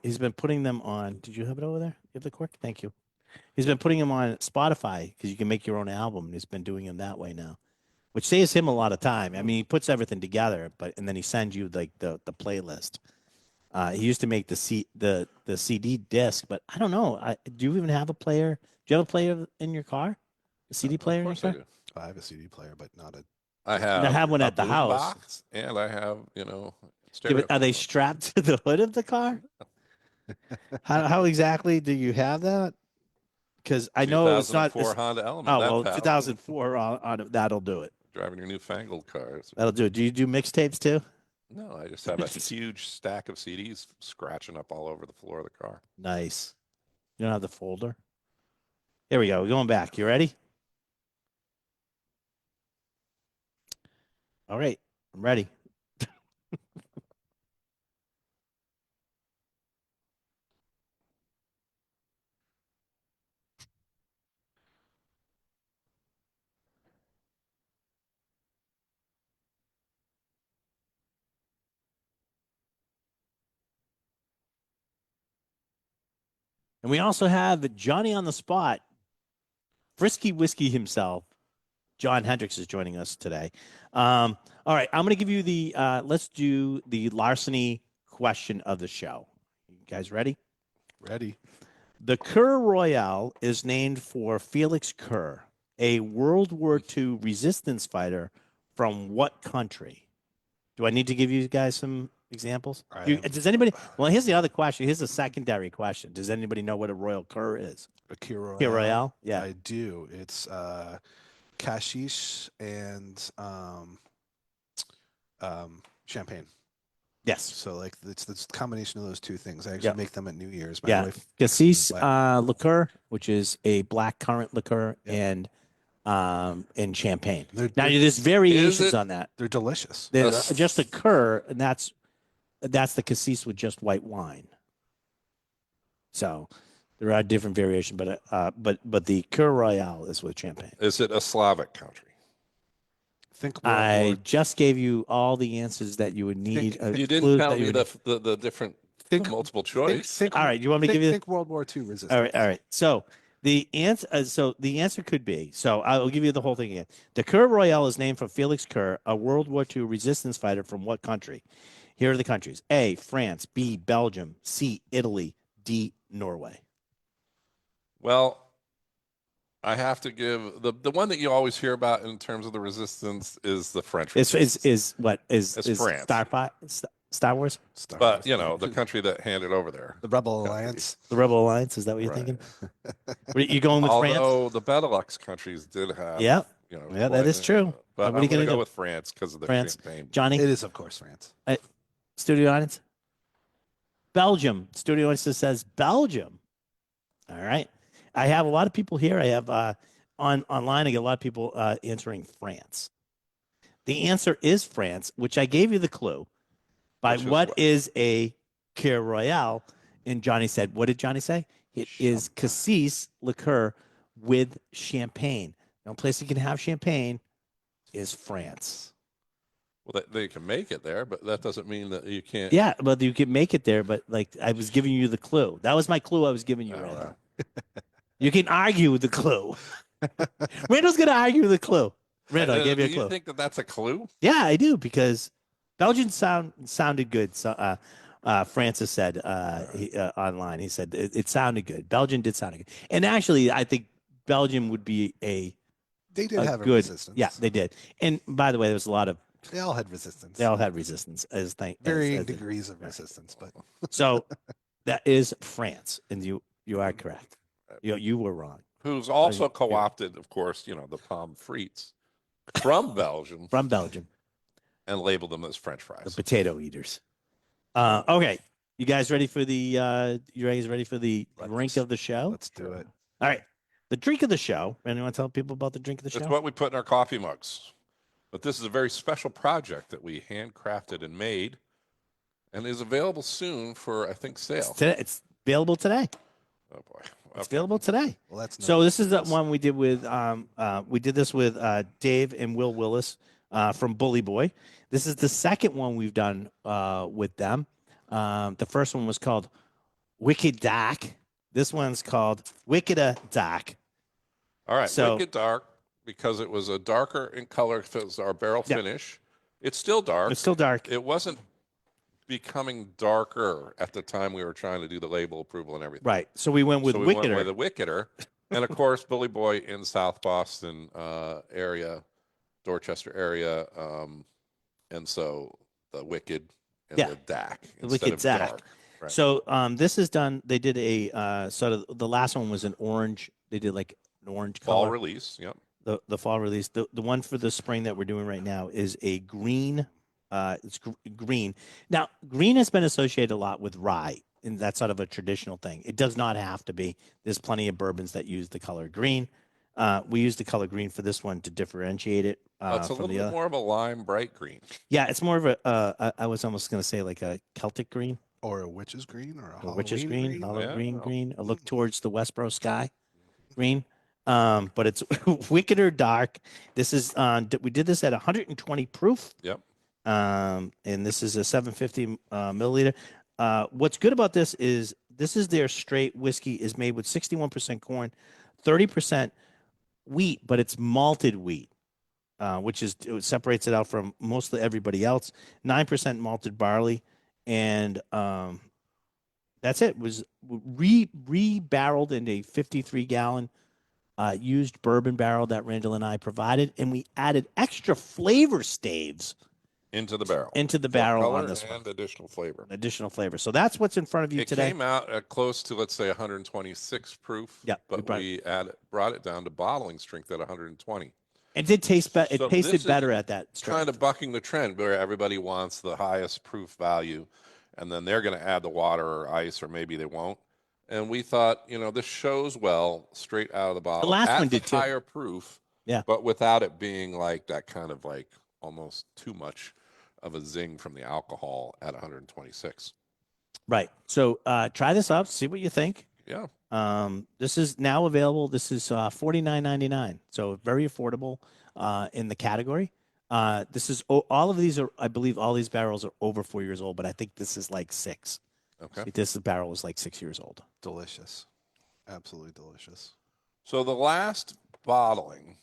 He's been putting them on. Did you have it over there? You have the cork? Thank you. He's been putting them on Spotify because you can make your own album. He's been doing them that way now, which saves him a lot of time. I mean, he puts everything together, and then he sends you like the playlist. He used to make the CD disc, but I don't know. Do you even have a player? Do you have a player in your car? A CD player in your Of course I car? do. I have a CD player, but not a. I have. have one a at the boom house. box, and I have Yeah, stereo but are they phone. strapped to the hood of the car? How exactly do you have that? Because I know it's not. 2004 Honda Element. Oh that well, paddle. 2004 on that'll do it. Driving your newfangled car. That'll do it. Do you do mixtapes too? No, I just have a huge stack of CDs scratching up all over the floor of the car. Nice. You don't have the folder. Here we go. We're going back. You ready? All right, I'm ready. And we also have Johnny on the spot, Frisky Whiskey himself. John Hendricks is joining us today. All right, I'm going to give you the, let's do the larceny question of the show. You guys ready? Ready? The Kerr Royale is named for Felix Kerr, a World War II resistance fighter from what country? Do I need to give you guys some examples? Does anybody? Well, here's the other question. Here's a secondary question. Does anybody know what a Royal Kerr is? A Kir Kerr Royale? Royale? Yeah. I do. It's cashish and champagne. Yes. So like it's this combination of those two things. I actually Yeah. make them at New Year's. My Yeah. wife Cassis black. liqueur, which is a black currant liqueur, Yeah. and champagne. They're, Now they're, there's variations it- on that. they're delicious. There's That's- just a Kerr, and that's the cassis with just white wine. So there are different variations, but the Kerr Royale is with champagne. Is it a Slavic country? Think World I War, just gave you all the answers that you would need. You didn't clues tell that you me would the different think, multiple think, choice. think, All right, you want me to think, give you? think World War II resistance. All right. So the answer could be. So I'll give you the whole thing again. The Kerr Royale is named for Felix Kerr, a World War II resistance fighter from what country? Here are the countries: A, France; B, Belgium; C, Italy; D, Norway. Well, I have to give the one that you always hear about in terms of the resistance is the French resistance. Is what is It's is France. Star Wars? Star But Wars. you know, the country that handed over there. the Rebel country. Alliance. The Rebel Alliance? Is that what you're Right. thinking? You going with France? Although the Benelux countries did have, Yeah. you know, Yeah, that is true. But What are you I'm going gonna to go do? with France because of the France. champagne. Johnny, It is, of course, France. studio audience. Belgium. Studio audience says Belgium. All right. I have a lot of people here. I have online. I get a lot of people answering France. The answer is France, which I gave you the clue. By Which is what what? is a Kerr Royale? And Johnny said, what did Johnny say? It is Champagne. cassis liqueur with champagne. The only place you can have champagne is France. Well, they can make it there, but that doesn't mean that you can't. Yeah, but you can make it there. But like I was giving you the clue. That was my clue I was giving you, Oh, Randall. wow. You can argue with the clue. Randall's going to argue with the clue. Randall, I gave you a Do clue. you think that that's a clue? Yeah, I do because Belgian sounded good. So, Francis said online. He said it sounded good. Belgium did sound good, and actually, I think Belgium would be They did a have a good. resistance. Yeah, they did. And by the way, there was a lot of They all had resistance. they all had resistance as Varying as degrees of resistance, but So that is France, and you are correct. You were wrong. Who's also yeah. co-opted, of course, you know, the pommes frites from Belgium From Belgium, and labeled them as French the fries. potato eaters. Okay, you guys ready for the? You guys ready for the drink of the show? let's do it. All right, the drink of the show. Anyone tell people about the drink of the It's show? what we put in our coffee mugs. But this is a very special project that we handcrafted and made and is available soon for, I think, sale. It's available today. Oh, boy. It's Okay. available today. Well, that's So nice. this is the one we did with we did this with Dave and Will Willis from Bully Boy. This is the second one we've done with them. The first one was called Wicked Dark. This one's called Wickeder Dark. All right. So- Wicked Dark, because it was a darker in color, if it was our barrel Yeah. finish. It's still dark. It's still dark. It wasn't becoming darker at the time we were trying to do the label approval and everything. Right. So we went with So we Wickeder. went with a Wickeder. And of course, Bully Boy in South Boston area, Dorchester area. And so the Wicked and Yeah. the DAC The instead Wicked of DAC. dark. Right. So this is done. They did a sort of the last one was an orange. They did like an orange Fall color. release. Yep. The fall release. The one for the spring that we're doing right now is a green. It's green. Now, green has been associated a lot with rye, and that's sort of a traditional thing. It does not have to be. There's plenty of bourbons that use the color green. We use the color green for this one to differentiate it It's a from little the bit other. more of a lime bright green. Yeah, it's more of a. I was almost going to say like a Celtic green. Or a witch's green or a Or witch's Halloween green, olive Yeah. green, green. A look towards the Westboro sky, green. But it's Wickeder Dark. This is we did this at 120 proof. Yep. And this is a 750 milliliter. What's good about this is This is their straight whiskey is made with 61% corn, 30% wheat, but it's malted wheat, which is it separates it out from mostly everybody else. 9% malted barley, and that's it. It was re-barreled in a 53-gallon used bourbon barrel that Randall and I provided, and we added extra flavor staves Into the barrel. into the For barrel color on this one. and additional flavor. Additional flavor. So that's what's in front of you It today. came out at close to, let's say, 126 proof. Yeah, we But brought we brought it down to bottling strength at 120. It did taste better. It So tasted this is better at that strength. Kind of bucking the trend where everybody wants the highest proof value, and then they're going to add the water or ice, or maybe they won't. And we thought, this shows well straight out of the bottle. last at one the did too. higher proof. Yeah. But without it being like that kind of like almost too much of a zing from the alcohol at 126. Right. So try this out. See what you think. Yeah. This is now available. This is $49.99. So very affordable in the category. This is all of these are, I believe, all these barrels are over 4 years old, but I think this is like 6. Okay. This barrel is like 6 years old. Delicious. Absolutely delicious. So the last bottling,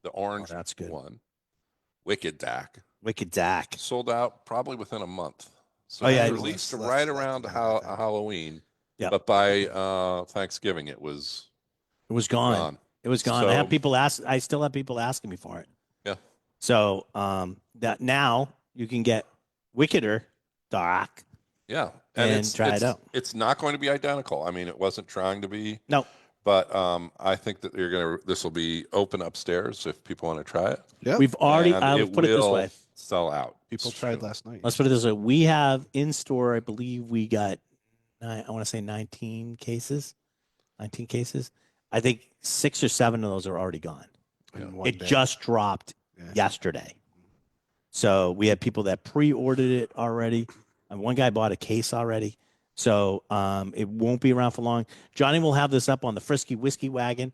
the orange that's good. one, Wicked Dak, Wicked Dak. sold out probably within a month. So Oh, yeah, it it was was released less right than around that, I think. Halloween. Yeah. But by Thanksgiving, it was It was gone. gone. It was gone. I have So- people ask. I still have people asking me for it. Yeah. So that now you can get Wickeder Dark. Yeah. And try it out. It's not going to be identical. I mean, it wasn't trying to be. No. But I think that this will be open upstairs if people want to try it. Yep. We've already. And I'll put it this will way. Sell out. People tried last night. Let's put it this way. We have in store. I believe we got. I want to say 19 cases. 19 cases. I think 6 or 7 of those are already gone. in one It day. just dropped Yeah. yesterday. So we had people that pre-ordered it already. And one guy bought a case already. So it won't be around for long. Johnny will have this up on the Frisky Whiskey Wagon.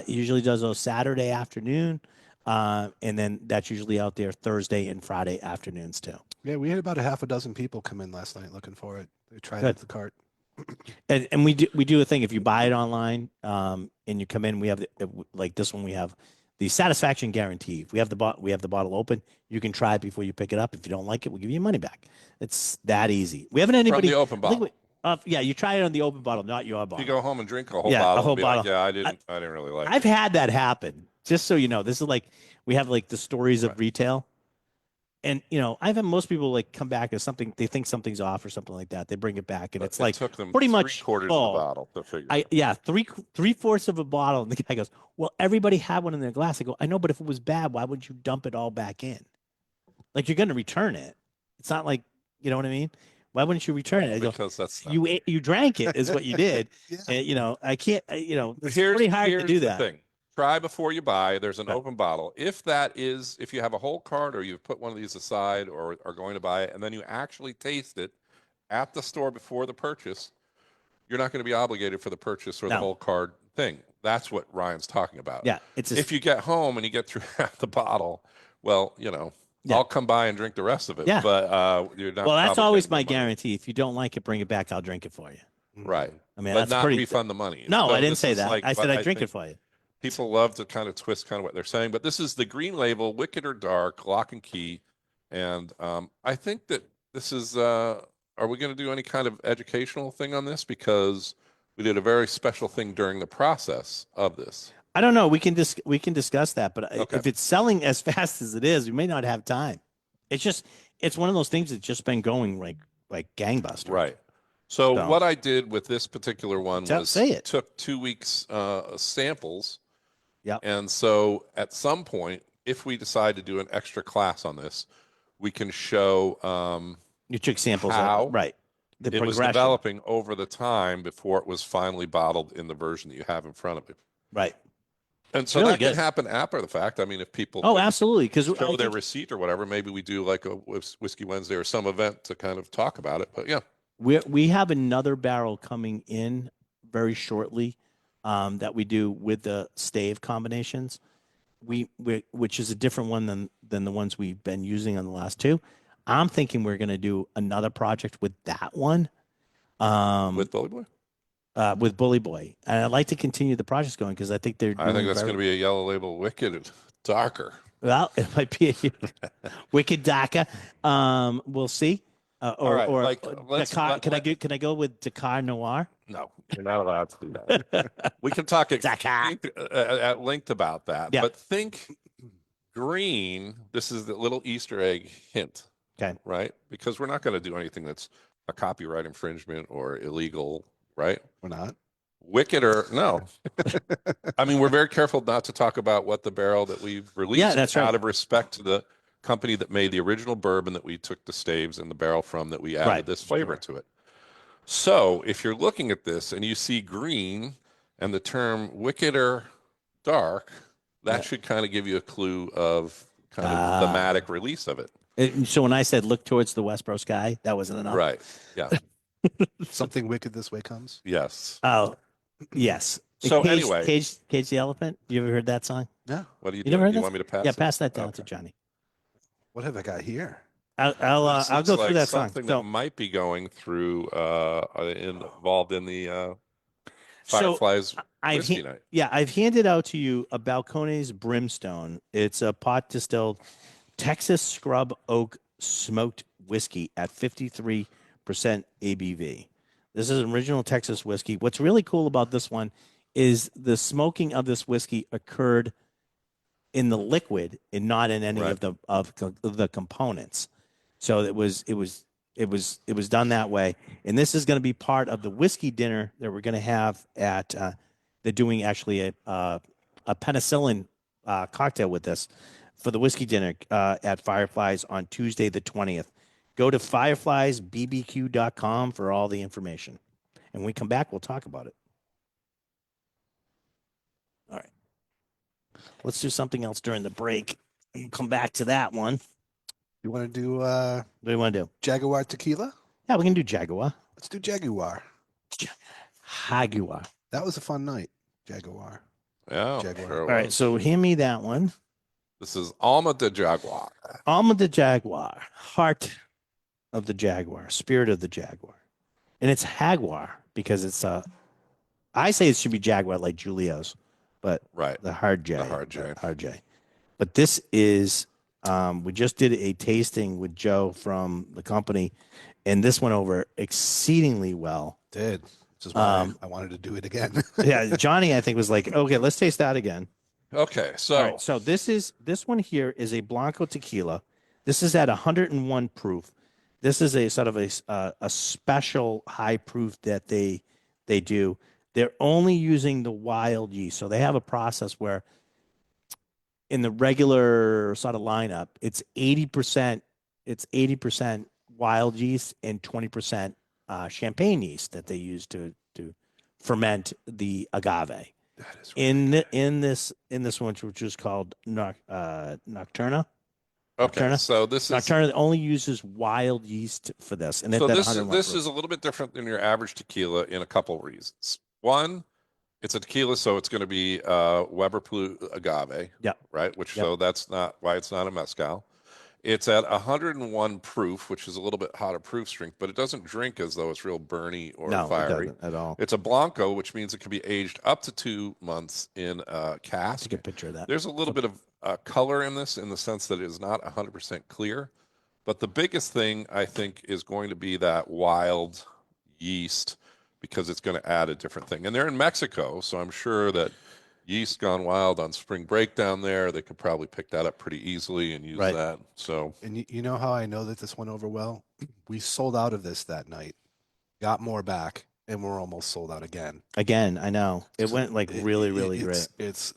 He usually does those Saturday afternoon. And then that's usually out there Thursday and Friday afternoons too. Yeah, we had about a half a dozen people come in last night looking for it. They tried Good. out the cart. And we do a thing. If you buy it online and you come in, we have like this one. We have the satisfaction guarantee. If we have the bottle open, you can try it before you pick it up. If you don't like it, we'll give you your money back. It's that easy. We haven't had From anybody. the open I think bottle. yeah, you try it on the open bottle, not your You bottle. go home and drink a whole Yeah, a bottle. whole and be like, bottle. yeah, I didn't really like it. I've had that happen. Just so you know, this is like we have like the stories of Right. retail, and I've had most people like come back as something they think something's off or something like that. They bring it back, and But it's it like took them pretty much 3/4 of full. the bottle to figure it out. three-fourths of a bottle, and the guy goes, "Well, everybody had one in their glass." I go, "I know, but if it was bad, why would you dump it all back in? Like you're going to return it. It's not like you know what I mean. Why wouldn't you return it?" I go, Because that's not you drank it is what you did. Yeah. And, I can't. But It's pretty hard to here's do the that. thing. Try before you buy. There's an Right. open bottle. If you have a whole cart or you've put one of these aside or are going to buy it, and then you actually taste it at the store before the purchase, you're not going to be obligated for the purchase or the No. whole card thing. That's what Ryan's talking about. Yeah, it's If you get home and you get through half the bottle, well, Yeah. I'll come by and drink the rest of it. Yeah. But you're not. well, that's obligated always to my buy it. guarantee. If you don't like it, bring it back. I'll drink it for you. Right. I mean, But that's not pretty. refund the money. No, So I didn't this say is that. like I said what I'd drink think it for you. People love to kind of twist kind of what they're saying, but this is the green label, Wicked or Dark, Lock and Key. And I think that this is, are we going to do any kind of educational thing on this? Because we did a very special thing during the process of this. I don't know. We can discuss that, but Okay. if it's selling as fast as it is, we may not have time. It's one of those things that's just been going like gangbusters. Right. So So- what I did with this particular one was Say it. took 2 weeks samples. Yep. And so at some point, if we decide to do an extra class on this, we can show You took samples. How? Right. The it was progression. developing over the time before it was finally bottled in the version that you have in front of you. Right. And so Really that can good. happen after the fact. I mean, if people Oh, absolutely. Because show their receipt or whatever, maybe we do like a Whiskey Wednesday or some event to kind of talk about it. But yeah, we have another barrel coming in very shortly that we do with the stave combinations. Which is a different one than the ones we've been using on the last two. I'm thinking we're going to do another project with that one. With Bully Boy? with Bully Boy, and I'd like to continue the project going because I think they're. I think doing that's very- going to be a yellow label Wicked darker. Well, it might be a Wicked Daka. We'll see. All right, Or like, Dakar, can I go with Dakar Noir? No, you're not allowed to do that. We can talk Dakar. at length about that, Yeah. but think green. This is the little Easter egg hint. Okay. Right? Because we're not going to do anything that's a copyright infringement or illegal, right? We're not. Wicked or no. I mean, we're very careful not to talk about what the barrel that we've released that's right. out of respect to the company that made the original bourbon that we took the staves and the barrel from, that we added Right. this flavor to it. So if you're looking at this and you see green and the term wicked or dark, that Yeah. should kind of give you a clue of kind of Ah. thematic release of it. So when I said look towards the Westboro sky, that wasn't enough. Right. Yeah. Something wicked this way comes. Yes. Oh, yes. So Cage, anyway, Cage the Elephant. You ever heard that song? Yeah. what do you You do? never heard Do you this? want me to pass Yeah, it? pass that down to Okay. Johnny. What have I got here? I'll This I'll looks go like through that song. something So, that might be going through involved in the so Fireflies I've whiskey ha- night. yeah, I've handed out to you a Balcones Brimstone. It's a pot distilled Texas Scrub Oak smoked whiskey at 53% ABV. This is an original Texas whiskey. What's really cool about this one is the smoking of this whiskey occurred in the liquid and not in any Right. of the components. So it was done that way. And this is going to be part of the whiskey dinner that we're going to have at. They're doing actually a penicillin cocktail with this for the whiskey dinner at Fireflies on Tuesday the 20th. Go to firefliesbbq.com for all the information. And when we come back, we'll talk about it. All right. Let's do something else during the break. We'll come back to that one. You want to do What do you want to do? Jaguar tequila? Yeah, we can do Jaguar. Let's do Jaguar. Jaguar. That was a fun night. Jaguar. Yeah. Jaguar. Sure All right, was. so hand me that one. This is Alma de Jaguar. Alma de Jaguar, heart of the Jaguar, spirit of the Jaguar. And it's Jaguar because it's I say it should be Jaguar like Julio's, but Right. the hard J. The hard J. Hard J. But this is we just did a tasting with Joe from the company, and this went over exceedingly well. Did. Which is why Um, I wanted to do it again. Yeah, Johnny, I think, was like, okay, let's taste that again. Okay. So, All right, so this one here is a Blanco tequila. This is at 101 proof. This is a sort of a special high proof that they do. They're only using the wild yeast, so they have a process where in the regular sort of lineup, it's 80% wild yeast and 20% champagne yeast that they use to ferment the agave. That is In this one, which is called Nocturna. okay. Nocturna? So this is Nocturna only uses wild yeast for this, and so it's at this 101 this proof. is a little bit different than your average tequila in a couple of reasons. One, it's a tequila, so it's going to be Weber Plu agave. Yep. Right. Which Yep. so that's not why it's not a mezcal. It's at 101 proof, which is a little bit hotter proof strength, but it doesn't drink as though it's real burny or no, it fiery. doesn't at all. It's a Blanco, which means it can be aged up to 2 months in a That's cask. a good picture of that. There's a little bit of color in this in the sense that it is not 100% clear. But the biggest thing, I think, is going to be that wild yeast because it's going to add a different thing. And they're in Mexico, so I'm sure that yeast gone wild on spring break down there, they could probably pick that up pretty easily and use Right. that. So, And you know how I know that this went over well? We sold out of this that night, got more back, and we're almost sold out again. Again, I know it So went like it- really, it- really it's, great. It's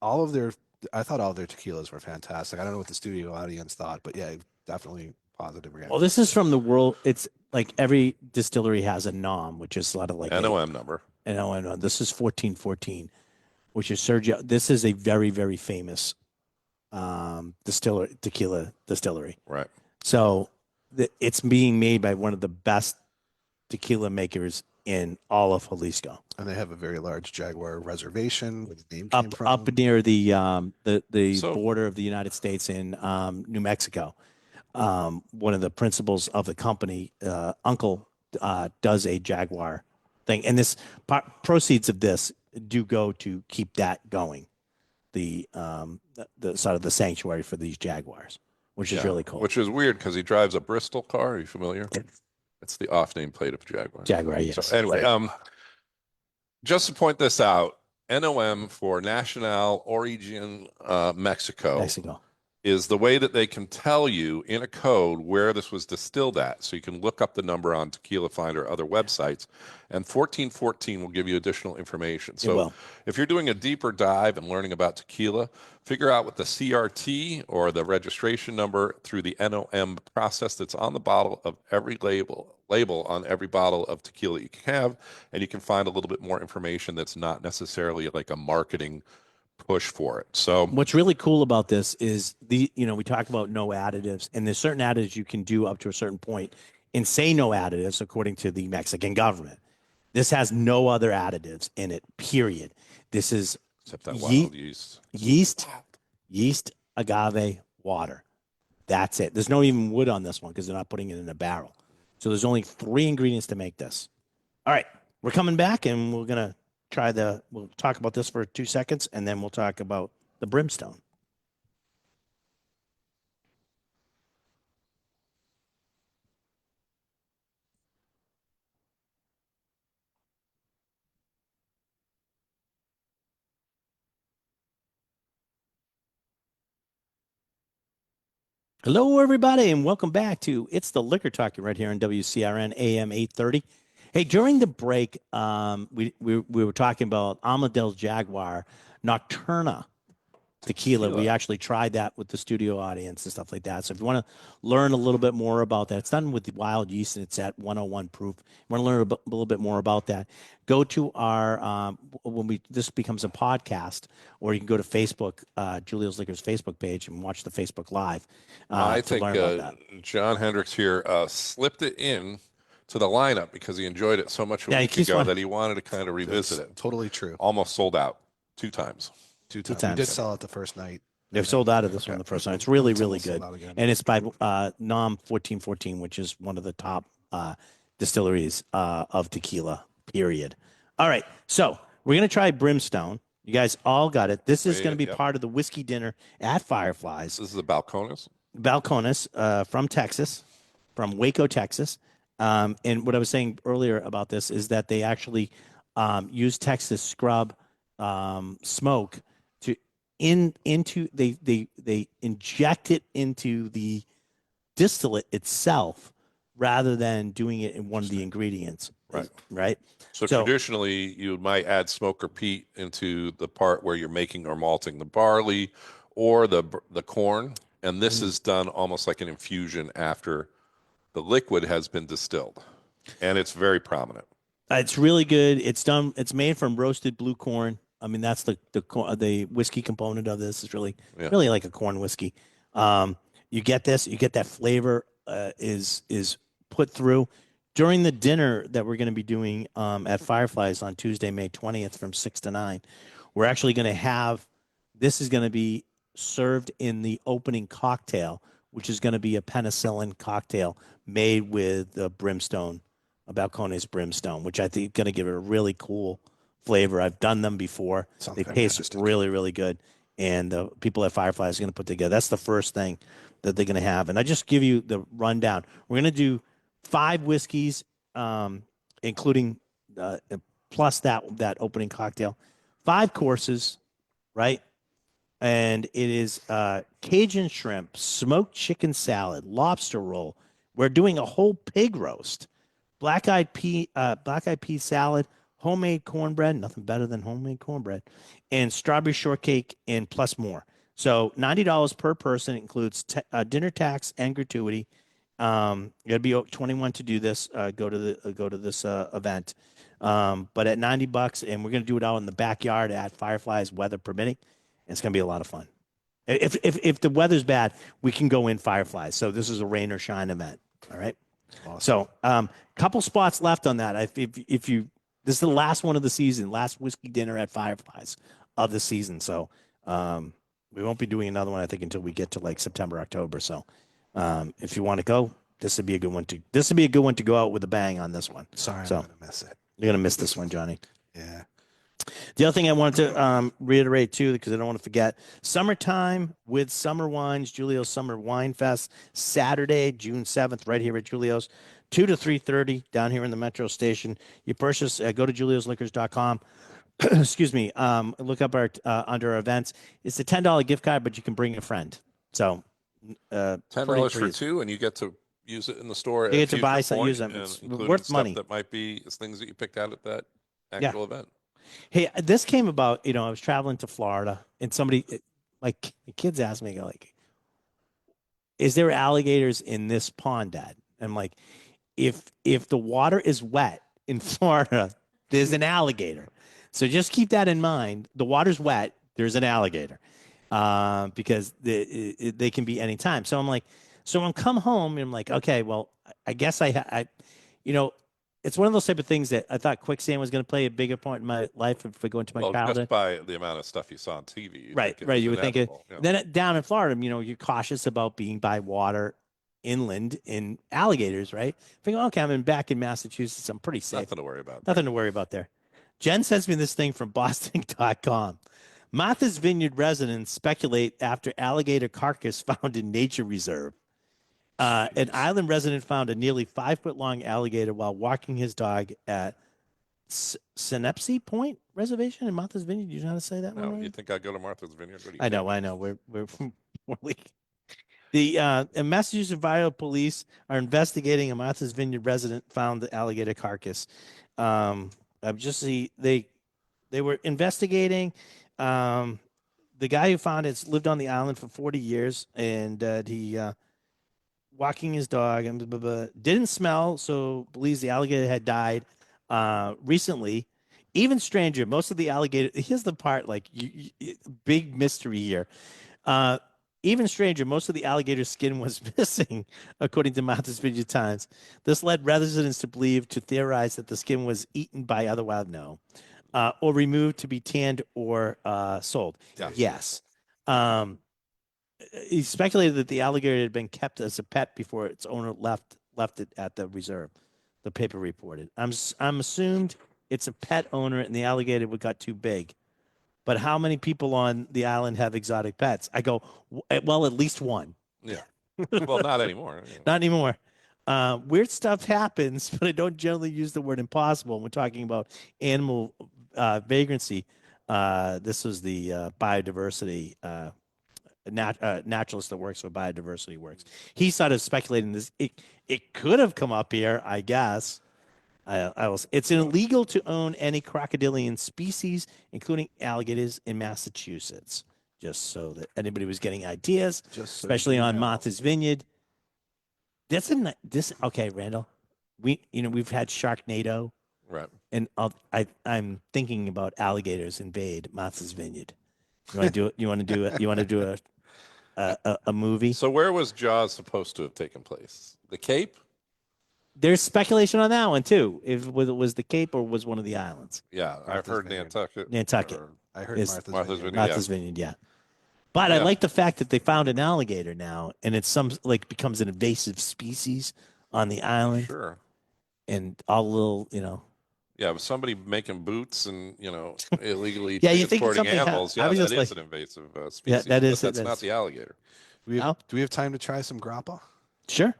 all of their. I thought all of their tequilas were fantastic. I don't know what the studio audience thought, but yeah, definitely positive reaction. Well, this is from the world. It's like every distillery has a NOM, which is a lot of like NOM number. and this is 1414, which is Sergio. This is a very, very famous tequila distillery. Right. So it's being made by one of the best tequila makers in all of Jalisco. And they have a very large Jaguar reservation where the name Up came from. up near the So- border of the United States in New Mexico. One of the principals of the company, Uncle does a Jaguar thing, and this proceeds of this do go to keep that going, the sort of the sanctuary for these Jaguars, which is Yeah, really cool. Which is weird because he drives a Bristol car. Are you familiar? Yeah. It's the off-name plate of Jaguar. Jaguar, yes. So anyway, just to point this out, NOM for Nacional Origin Mexico Mexico. is the way that they can tell you in a code where this was distilled at. So you can look up the number on Tequila Finder or other websites, and 1414 will give you additional information. It So will. if you're doing a deeper dive and learning about tequila, figure out what the CRT or the registration number through the NOM process that's on the bottle of every label on every bottle of tequila you can have, and you can find a little bit more information that's not necessarily like a marketing push for it. So What's really cool about this is we talk about no additives, and there's certain additives you can do up to a certain point and say no additives according to the Mexican government. This has no other additives in it, period. This is except that wild yeast, agave, water. That's it. There's no even wood on this one because they're not putting it in a barrel. So there's only 3 ingredients to make this. All right, we're coming back and we're going to we'll talk about this for 2 seconds, and then we'll talk about the brimstone. Hello, everybody, and welcome back to It's the Liquor Talking right here on WCRN AM 830. Hey, during the break, we were talking about Amadale's Jaguar Nocturna tequila. We actually tried that with the studio audience and stuff like that. So if you want to learn a little bit more about that, it's done with the wild yeast and it's at 101 proof. You want to learn a little bit more about that, go to our this becomes a podcast, or you can go to Facebook, Julio's Liquors Facebook page, and watch the Facebook Live. I think John Hendricks here slipped it in to the lineup because he enjoyed it so much a week ago that he wanted to kind of revisit it. Totally true. Almost sold out 2 times. Two times. We did sell it the first night. They've sold out of this one the first time. It's really, really good. And it's by NOM 1414, which is one of the top distilleries of tequila, period. All right. So we're going to try Brimstone. You guys all got it. This is going to be part of the whiskey dinner at Fireflies. This is the Balcones. Balcones from Texas, from Waco, Texas. And what I was saying earlier about this is that they actually use Texas scrub smoke they inject it into the distillate itself rather than doing it in one of the ingredients. Right. So traditionally you might add smoke or peat into the part where you're making or malting the barley or the corn. And this is done almost like an infusion after the liquid has been distilled, and it's very prominent. It's really good. It's made from roasted blue corn. I mean, that's the whiskey component of this. Is really like a corn whiskey. You get that flavor is put through during the dinner that we're going to be doing at Fireflies on Tuesday, May 20th from 6 to 9. We're actually going to have this is going to be served in the opening cocktail, which is going to be a penicillin cocktail made with the brimstone, a Balcones brimstone, which I think is going to give it a really cool flavor. I've done them before. They taste really, really good. And the people at Fireflies are going to put together. That's the first thing that they're going to have. And I just give you the rundown. We're going to do 5 whiskeys, including plus that opening cocktail, 5 courses, right? And it is Cajun shrimp, smoked chicken salad, lobster roll. We're doing a whole pig roast, black-eyed pea salad, homemade cornbread, nothing better than homemade cornbread, and strawberry shortcake, and plus more. So $90 per person. It includes dinner tax and gratuity. You got to be 21 to do this. Go to this event. But at $90, and we're going to do it out in the backyard at Fireflies, weather permitting. It's going to be a lot of fun. If the weather's bad, we can go in Fireflies. So this is a rain or shine event. All right. Awesome. So couple spots left on that. If you this is the last one of the season, last whiskey dinner at Fireflies of the season. So we won't be doing another one, I think, until we get to like September, October. So if you want to go, this would be a good one to. This would be a good one to go out with a bang on this one. Sorry, So- I'm gonna miss it. You're gonna miss this one, Johnny. Yeah. The other thing I wanted to reiterate too, because I don't want to forget, summertime with Summer Wines, Julio's Summer Wine Fest, Saturday, June 7th, right here at Julio's, 2 to 3:30 down here in the Metro Station. You purchase, go to juliosliquors.com. Excuse me. Look up our under our events. It's a $10 gift card, but you can bring a friend. So $10 for pretty- two, and you get to use it in the store. You at a get to buy future some- point, use them. and It's including worth stuff money. That might be things that you picked out at that Yeah. actual event. Hey, this came about, I was traveling to Florida and somebody, my kids asked me, like, is there alligators in this pond, Dad? I'm like, if the water is wet in Florida, there's an alligator. So just keep that in mind. The water's wet, there's an alligator, because they can be anytime. So I'm like, so I'm come home and I'm like, okay, well, I guess it's one of those type of things that I thought quicksand was going to play a bigger part in my life if I go into my Well, childhood. just by the amount of stuff you saw on TV. you'd Right, think it right. was You would think it. inevitable, yeah. Then down in Florida, you're cautious about being by water, inland, in alligators, right? Think, okay, back in Massachusetts. I'm pretty safe. Nothing to worry about. Nothing to worry about there. Jen sends me this thing from Boston.com. Martha's Vineyard residents speculate after alligator carcass found in nature reserve. An island resident found a nearly 5-foot-long alligator while walking his dog at Synepsi Point Reservation in Martha's Vineyard. You know how to say that one? No, right? you think I'd go to Martha's Vineyard? What do you I know. We're the Massachusetts Environmental Police are investigating a Martha's Vineyard resident found the alligator carcass. They were investigating. The guy who found it's lived on the island for 40 years, and he walking his dog and blah, blah, blah, didn't smell, so believes the alligator had died recently. Even stranger, most of the alligator. Here's the part, like big mystery here. Even stranger, most of the alligator skin was missing, according to Martha's Vineyard Times. This led residents to theorize that the skin was eaten by other wild, or removed to be tanned or sold. Yeah. Yes. He speculated that the alligator had been kept as a pet before its owner left it at the reserve. The paper reported. I'm assumed it's a pet owner and the alligator got too big. But how many people on the island have exotic pets? I go, well, at least one. Yeah. Well, not anymore. Not anymore. Weird stuff happens, but I don't generally use the word impossible when we're talking about animal vagrancy. This was the biodiversity naturalist that works for Biodiversity Works. He started speculating this. It could have come up here, I guess. It's illegal to own any crocodilian species, including alligators, in Massachusetts. Just so that anybody was getting ideas, especially on Martha's Vineyard. Okay, Randall. We've had Sharknado, Right. and I'm thinking about alligators invade Martha's Vineyard. You want to do it? You want to do it? You want to do a movie? So where was Jaws supposed to have taken place? The Cape? There's speculation on that one too. Whether it was the Cape or was one of the islands. Yeah, I've Martha's heard Vineyard. Nantucket. Nantucket. or- I heard Is Martha's, Martha's Vineyard. Vineyard. Martha's Vineyard, yeah. But I Yeah. like the fact that they found an alligator now, and it's becomes an invasive species on the island, Sure. and all little, Yeah, but somebody making boots and illegally Yeah, you think transporting something animals. I Yeah, was that just is like- an invasive species. that is- But that's that not is. the alligator. Do we have time to try some grappa? Sure.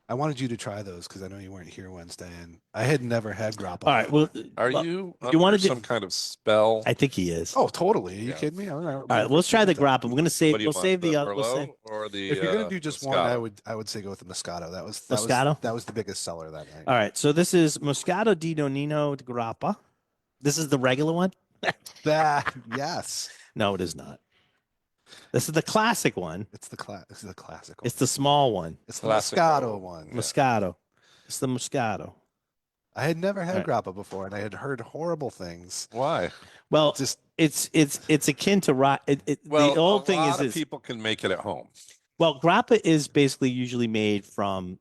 I wanted you to try those because I know you weren't here Wednesday, and I had never had grappa. All right. Well, Are well, you you under wanna do- some kind of spell? I think he is. Oh, totally. Are you Yeah. kidding me? All All right. Let's try the grappa. We're gonna save. What do you We'll want, save the. We'll Merlot save, or the. If you're gonna do just one, Moscato? I would say go with the Moscato. That was Moscato? the biggest seller that night. all right. So this is Moscato di Donino de Grappa. This is the regular one. Yes, No, it is not. This is the classic one. This is the classic one. It's the small one. It's the Classic Moscato one. one. Moscato. It's the Moscato. I had never had Right. grappa before, and I had heard horrible things. Why? Well, Just it's akin to rock. Well, The old a thing lot of is people can make it at home. well, grappa is basically usually made from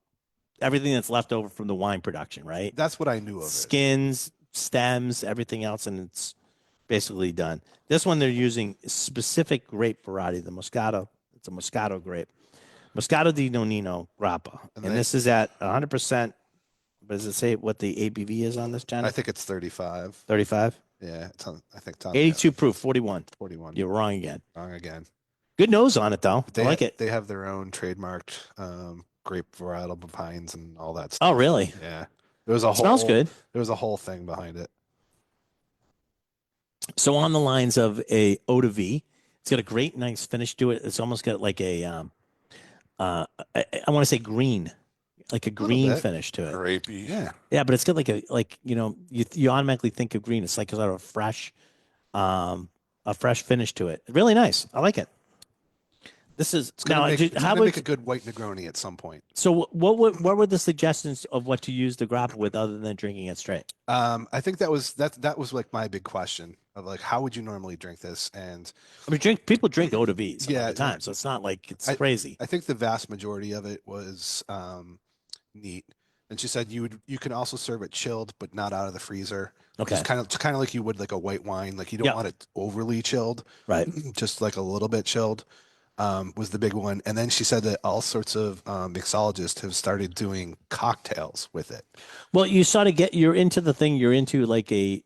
everything that's left over from the wine production, right? that's what I knew of it. Skins, stems, everything else, and it's basically done. This one they're using specific grape variety, the Moscato. It's a Moscato grape. Moscato di Nonino grappa, And and they- this is at 100%. Does it say what the ABV is on this, Jen? I think it's 35. 35, Yeah, it's on, I think it's on 82 proof, 41. 41. You're wrong again. Wrong again. Good nose on it though. They I like it. They have their own trademarked grape varietal pines and all that Oh, stuff. really? Yeah. There was a It smells good. There was a whole thing behind it. So on the lines of a eau de vie, it's got a great, nice finish to it. It's almost got like a, I want to say green, like a green bit. finish to it. Grapey. Yeah. Yeah, but it's got like you automatically think of green. It's like sort of a fresh finish to it. Really nice. I like it. This is It's gonna now. make, do- it's how gonna would make a good white Negroni at some point. so? What were the suggestions of what to use the grappa with other than drinking it straight? I think that was like my big question of like how would you normally drink this? And I mean, people drink eau de vie all Yeah, the time, so it's not like it's I- crazy. I think the vast majority of it was neat. And she said you can also serve it chilled, but not out of the freezer. Okay, Just kind of like you would like a white wine. Like you don't Yeah. want it overly chilled, right. just like a little bit chilled. Was the big one. And then she said that all sorts of mixologists have started doing cocktails with it. Well, you sort of you're into the thing. You're into like a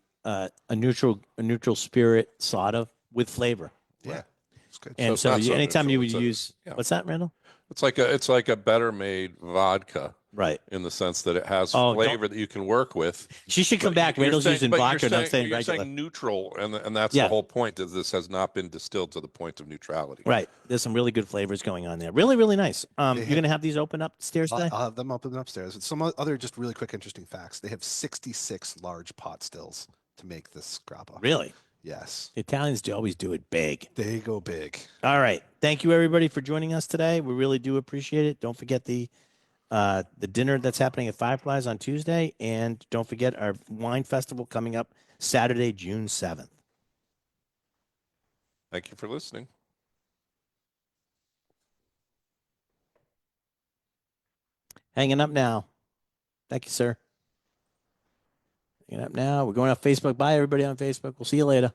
neutral spirit soda with flavor. Yeah, it's good. And it's so, not so anytime you would neutral, use yeah. what's that, Randall? It's like a better made vodka Right. in the sense that it has Oh, don't- flavor that you can work with. She should come But back. you're Randall's saying- using but you're vodka, and I'm saying you're regular. saying neutral, and that's Yeah. the whole point. That this has not been distilled to the point of neutrality. Right. There's some really good flavors going on there. Really, really nice. They You're have- gonna have these open upstairs today? I'll have them open upstairs. Some other just really quick, interesting facts. They have 66 large pot stills to make this grappa. Really? Yes, Italians always do it big. they go big. All right. Thank you everybody for joining us today. We really do appreciate it. Don't forget the dinner that's happening at Fireflies on Tuesday, and don't forget our wine festival coming up Saturday, June 7th. Thank you for listening. Hanging up now. Thank you, sir. Hanging up now. We're going on Facebook. Bye, everybody on Facebook. We'll see you later.